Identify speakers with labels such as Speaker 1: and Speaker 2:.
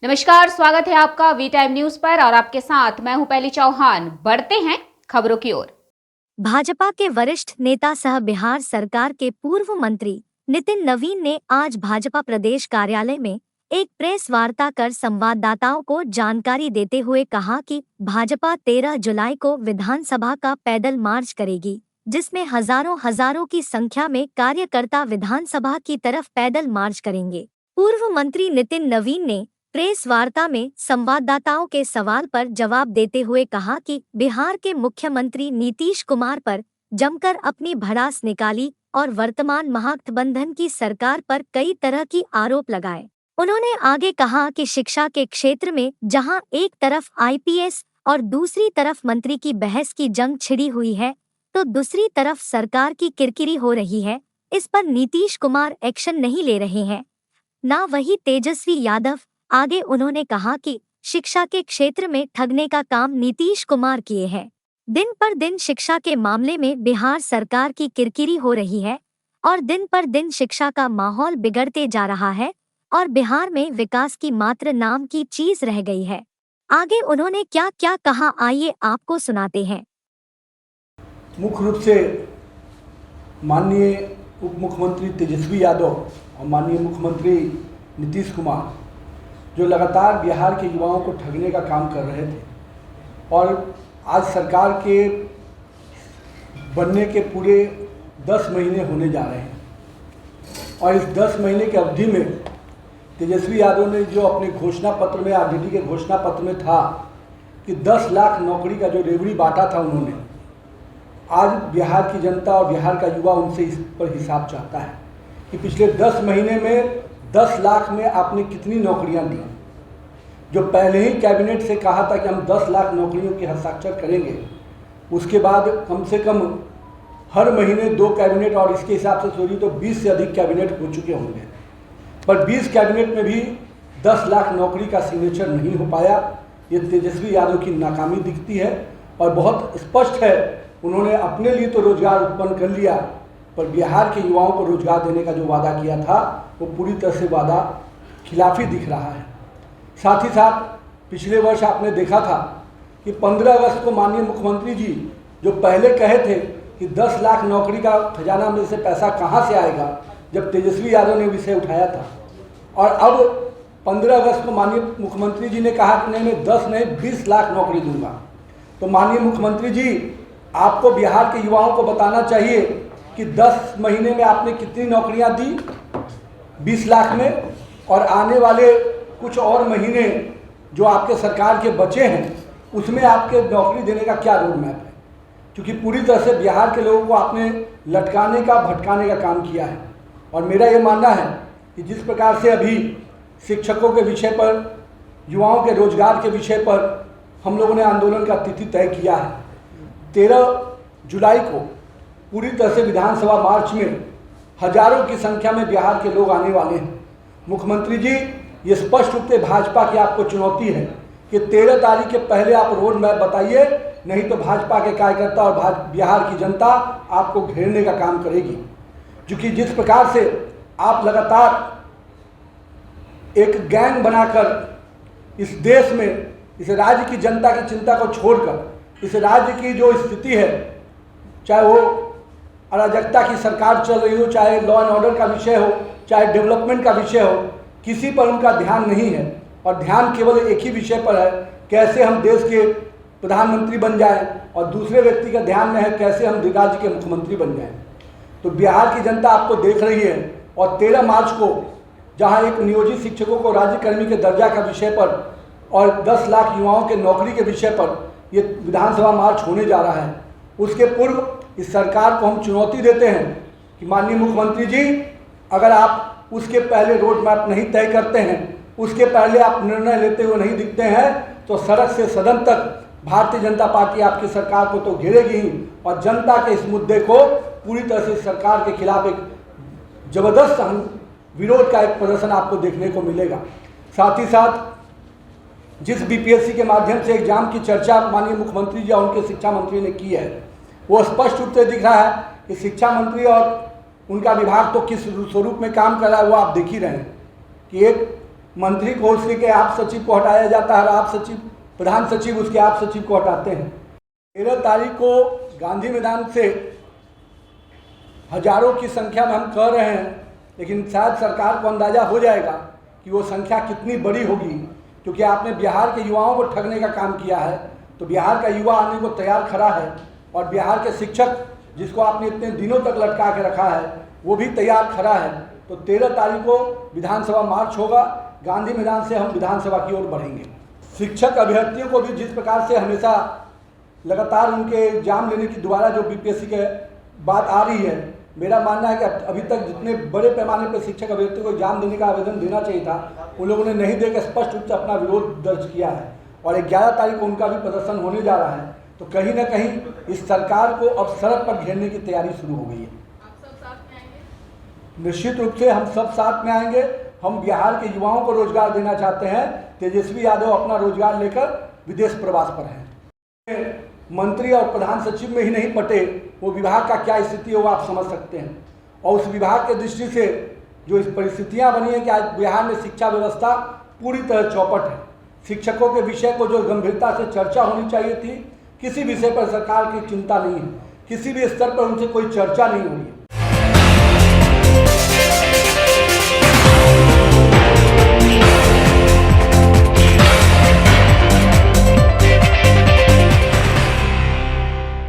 Speaker 1: नमस्कार, स्वागत है आपका वी टाइम न्यूज पर और आपके साथ मैं हूं पहली चौहान। बढ़ते हैं खबरों की ओर।
Speaker 2: भाजपा के वरिष्ठ नेता सह बिहार सरकार के पूर्व मंत्री नितिन नवीन ने आज भाजपा प्रदेश कार्यालय में एक प्रेस वार्ता कर संवाददाताओं को जानकारी देते हुए कहा कि भाजपा 13 जुलाई को विधानसभा का पैदल मार्च करेगी, जिसमें हजारों की संख्या में कार्यकर्ता विधानसभा की तरफ पैदल मार्च करेंगे। पूर्व मंत्री नितिन नवीन ने प्रेस वार्ता में संवाददाताओं के सवाल पर जवाब देते हुए कहा कि बिहार के मुख्यमंत्री नीतीश कुमार पर जमकर अपनी भड़ास निकाली और वर्तमान महागठबंधन की सरकार पर कई तरह की आरोप लगाए। उन्होंने आगे कहा कि शिक्षा के क्षेत्र में जहां एक तरफ आईपीएस और दूसरी तरफ मंत्री की बहस की जंग छिड़ी हुई है, तो दूसरी तरफ सरकार की किरकिरी हो रही है। इस पर नीतीश कुमार एक्शन नहीं ले रहे हैं, ना वही तेजस्वी यादव। आगे उन्होंने कहा कि शिक्षा के क्षेत्र में ठगने का काम नीतीश कुमार किए हैं। दिन पर दिन शिक्षा के मामले में बिहार सरकार की किरकिरी हो रही है और दिन पर दिन शिक्षा का माहौल बिगड़ते जा रहा है और बिहार में विकास की मात्र नाम की चीज रह गई है। आगे उन्होंने क्या क्या कहा, आइए आपको सुनाते हैं।
Speaker 3: मुख्य रूप से माननीय उप मुख्यमंत्री तेजस्वी यादव और माननीय मुख्यमंत्री नीतीश कुमार जो लगातार बिहार के युवाओं को ठगने का काम कर रहे थे और आज सरकार के बनने के पूरे 10 महीने होने जा रहे हैं और इस 10 महीने की अवधि में तेजस्वी यादव ने जो अपने घोषणा पत्र में, आरजेडी के घोषणा पत्र में था कि 10 लाख नौकरी का जो रेवड़ी बांटा था उन्होंने, आज बिहार की जनता और बिहार का युवा उनसे इस पर हिसाब चाहता है कि पिछले 10 महीने में 10 लाख में आपने कितनी नौकरियां दी। जो पहले ही कैबिनेट से कहा था कि हम 10 लाख नौकरियों की हस्ताक्षर करेंगे, उसके बाद कम से कम हर महीने 2 कैबिनेट और इसके हिसाब से सोचिए तो 20 से अधिक कैबिनेट हो चुके होंगे, पर 20 कैबिनेट में भी 10 लाख नौकरी का सिग्नेचर नहीं हो पाया। ये तेजस्वी यादव की नाकामी दिखती है और बहुत स्पष्ट है। उन्होंने अपने लिए तो रोजगार उत्पन्न कर लिया, पर बिहार के युवाओं को रोजगार देने का जो वादा किया था वो पूरी तरह से वादा खिलाफी दिख रहा है। साथ ही साथ पिछले वर्ष आपने देखा था कि 15 अगस्त को माननीय मुख्यमंत्री जी जो पहले कहे थे कि 10 लाख नौकरी का खजाना में से पैसा कहाँ से आएगा, जब तेजस्वी यादव ने विषय उठाया था, और अब 15 अगस्त को माननीय मुख्यमंत्री जी ने कहा कि नहीं, मैं 10 नहीं 20 लाख नौकरी दूंगा। तो माननीय मुख्यमंत्री जी, आपको बिहार के युवाओं को बताना चाहिए कि 10 महीने में आपने कितनी नौकरियां दी 20 लाख में, और आने वाले कुछ और महीने जो आपके सरकार के बचे हैं उसमें आपके नौकरी देने का क्या रोड मैप है, क्योंकि पूरी तरह से बिहार के लोगों को आपने लटकाने का, भटकाने का काम किया है। और मेरा ये मानना है कि जिस प्रकार से अभी शिक्षकों के विषय पर, युवाओं के रोजगार के विषय पर हम लोगों ने आंदोलन का तिथि तय किया है, 13 जुलाई को पूरी तरह से विधानसभा मार्च में हजारों की संख्या में बिहार के लोग आने वाले हैं। मुख्यमंत्री जी, ये स्पष्ट रूप से भाजपा की आपको चुनौती है कि 13 तारीख के पहले आप रोड मैप बताइए, नहीं तो भाजपा के कार्यकर्ता और बिहार की जनता आपको घेरने का काम करेगी। क्योंकि जिस प्रकार से आप लगातार एक गैंग बनाकर इस देश में, इस राज्य की जनता की चिंता को छोड़कर इस राज्य की जो स्थिति है, चाहे वो अराजकता की सरकार चल रही हो, चाहे लॉ एंड ऑर्डर का विषय हो, चाहे डेवलपमेंट का विषय हो, किसी पर उनका ध्यान नहीं है और ध्यान केवल एक ही विषय पर है, कैसे हम देश के प्रधानमंत्री बन जाएं, और दूसरे व्यक्ति का ध्यान में है कैसे हम राज्य के मुख्यमंत्री बन जाएं। तो बिहार की जनता आपको देख रही है और 13 मार्च को जहां एक नियोजित शिक्षकों को राज्यकर्मी के दर्जा का विषय पर और 10 लाख युवाओं के नौकरी के विषय पर ये विधानसभा मार्च होने जा रहा है, उसके पूर्व इस सरकार को हम चुनौती देते हैं कि माननीय मुख्यमंत्री जी, अगर आप उसके पहले रोड मैप नहीं तय करते हैं, उसके पहले आप निर्णय लेते हुए नहीं दिखते हैं, तो सड़क से सदन तक भारतीय जनता पार्टी आपकी सरकार को तो घेरेगी ही, और जनता के इस मुद्दे को पूरी तरह से सरकार के खिलाफ एक जबरदस्त विरोध का एक प्रदर्शन आपको देखने को मिलेगा। साथ ही साथ जिस बीपीएससी के माध्यम से एग्जाम की चर्चा माननीय मुख्यमंत्री जी और उनके शिक्षा मंत्री ने की है, वो स्पष्ट रूप से दिख रहा है कि शिक्षा मंत्री और उनका विभाग तो किस स्वरूप में काम कर रहा है वो आप देख ही रहे हैं कि एक मंत्री को उसके के आप सचिव को हटाया जाता है और आप सचिव प्रधान सचिव उसके आप सचिव को हटाते हैं। 13 तारीख को गांधी मैदान से हजारों की संख्या में हम कह रहे हैं, लेकिन शायद सरकार को अंदाज़ा हो जाएगा कि वो संख्या कितनी बड़ी होगी, क्योंकि आपने बिहार के युवाओं को ठगने का काम किया है। तो बिहार का युवा आने को तैयार खड़ा है और बिहार के शिक्षक जिसको आपने इतने दिनों तक लटका के रखा है वो भी तैयार खड़ा है। तो 13 तारीख को विधानसभा मार्च होगा, गांधी मैदान से हम विधानसभा की ओर बढ़ेंगे। शिक्षक अभ्यर्थियों को भी जिस प्रकार से हमेशा लगातार उनके एग्जाम लेने की दोबारा जो बीपीएससी के बात आ रही है, मेरा मानना है कि अभी तक जितने बड़े पैमाने पर शिक्षक अभ्यर्थियों को एग्जाम देने का आवेदन देना चाहिए था, उन लोगों ने नहीं देकर स्पष्ट रूप से अपना विरोध दर्ज किया है और 11 तारीख को उनका भी प्रदर्शन होने जा रहा है। तो कहीं ना कहीं इस सरकार को अब सड़क पर घेरने की तैयारी शुरू हो गई है।
Speaker 4: आप सब साथ में आएंगे?
Speaker 3: निश्चित रूप से हम सब साथ में आएंगे। हम बिहार के युवाओं को रोजगार देना चाहते हैं। तेजस्वी यादव अपना रोजगार लेकर विदेश प्रवास पर हैं। मंत्री और प्रधान सचिव में ही नहीं पटे, वो विभाग का क्या स्थिति है वो आप समझ सकते हैं। और उस विभाग के दृष्टि से जो इस परिस्थितियां बनी है कि आज बिहार में शिक्षा व्यवस्था पूरी तरह चौपट है। शिक्षकों के विषय को जो गंभीरता से चर्चा होनी चाहिए थी, किसी विषय पर सरकार की चिंता नहीं है, किसी भी स्तर पर उनसे कोई चर्चा नहीं हो रही है।